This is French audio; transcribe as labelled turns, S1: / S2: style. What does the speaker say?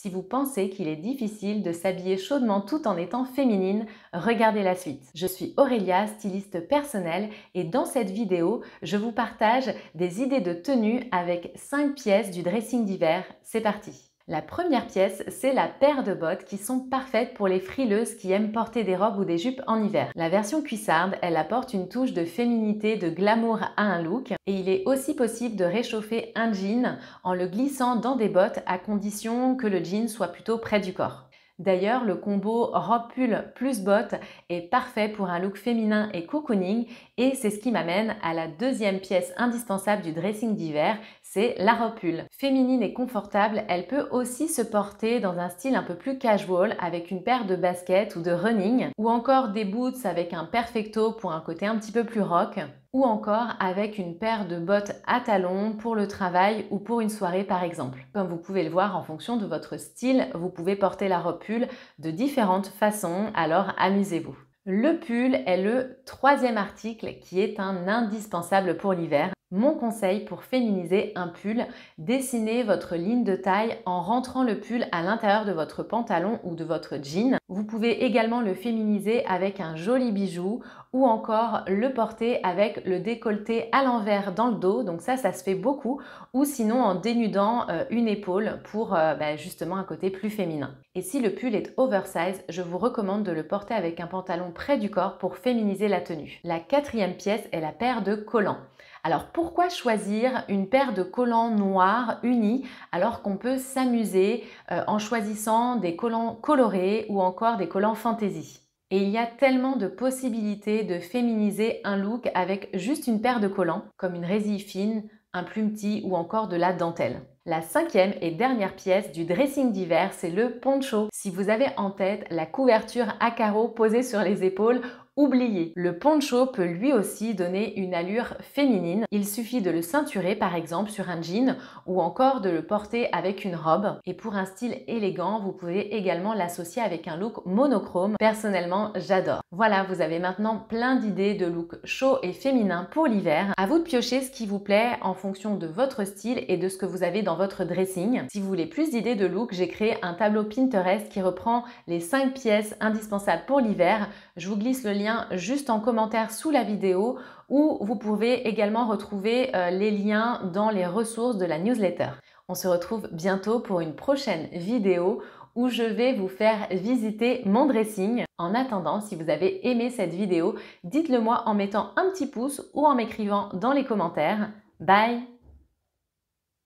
S1: Si vous pensez qu'il est difficile de s'habiller chaudement tout en étant féminine, regardez la suite. Je suis Aurélia, styliste personnelle, et dans cette vidéo, je vous partage des idées de tenue avec 5 pièces du dressing d'hiver. C'est parti! La première pièce, c'est la paire de bottes qui sont parfaites pour les frileuses qui aiment porter des robes ou des jupes en hiver. La version cuissarde, elle apporte une touche de féminité, de glamour à un look, et il est aussi possible de réchauffer un jean en le glissant dans des bottes à condition que le jean soit plutôt près du corps. D'ailleurs, le combo robe-pull plus bottes est parfait pour un look féminin et cocooning, et c'est ce qui m'amène à la deuxième pièce indispensable du dressing d'hiver, c'est la robe-pull. Féminine et confortable, elle peut aussi se porter dans un style un peu plus casual avec une paire de baskets ou de running, ou encore des boots avec un perfecto pour un côté un petit peu plus rock, ou encore avec une paire de bottes à talons pour le travail ou pour une soirée par exemple. Comme vous pouvez le voir, en fonction de votre style, vous pouvez porter la robe pull de différentes façons, alors amusez-vous. Le pull est le troisième article qui est un indispensable pour l'hiver. Mon conseil pour féminiser un pull, dessinez votre ligne de taille en rentrant le pull à l'intérieur de votre pantalon ou de votre jean. Vous pouvez également le féminiser avec un joli bijou ou encore le porter avec le décolleté à l'envers dans le dos, donc ça se fait beaucoup, ou sinon en dénudant une épaule pour justement un côté plus féminin. Et si le pull est oversize, je vous recommande de le porter avec un pantalon près du corps pour féminiser la tenue. La quatrième pièce est la paire de collants. Alors pourquoi choisir une paire de collants noirs unis alors qu'on peut s'amuser en choisissant des collants colorés ou encore des collants fantaisie? Et il y a tellement de possibilités de féminiser un look avec juste une paire de collants, comme une résille fine, un plumetis ou encore de la dentelle. La cinquième et dernière pièce du dressing d'hiver, c'est le poncho. Si vous avez en tête la couverture à carreaux posée sur les épaules, oubliez. Le poncho peut lui aussi donner une allure féminine. Il suffit de le ceinturer par exemple sur un jean ou encore de le porter avec une robe. Et pour un style élégant, vous pouvez également l'associer avec un look monochrome. Personnellement, j'adore. Voilà, vous avez maintenant plein d'idées de looks chauds et féminins pour l'hiver. À vous de piocher ce qui vous plaît en fonction de votre style et de ce que vous avez dans votre dressing. Si vous voulez plus d'idées de look, j'ai créé un tableau Pinterest qui reprend les 5 pièces indispensables pour l'hiver. Je vous glisse le lien juste en commentaire sous la vidéo, où vous pouvez également retrouver les liens dans les ressources de la newsletter. On se retrouve bientôt pour une prochaine vidéo où je vais vous faire visiter mon dressing. En attendant, si vous avez aimé cette vidéo, dites-le moi en mettant un petit pouce ou en m'écrivant dans les commentaires. Bye!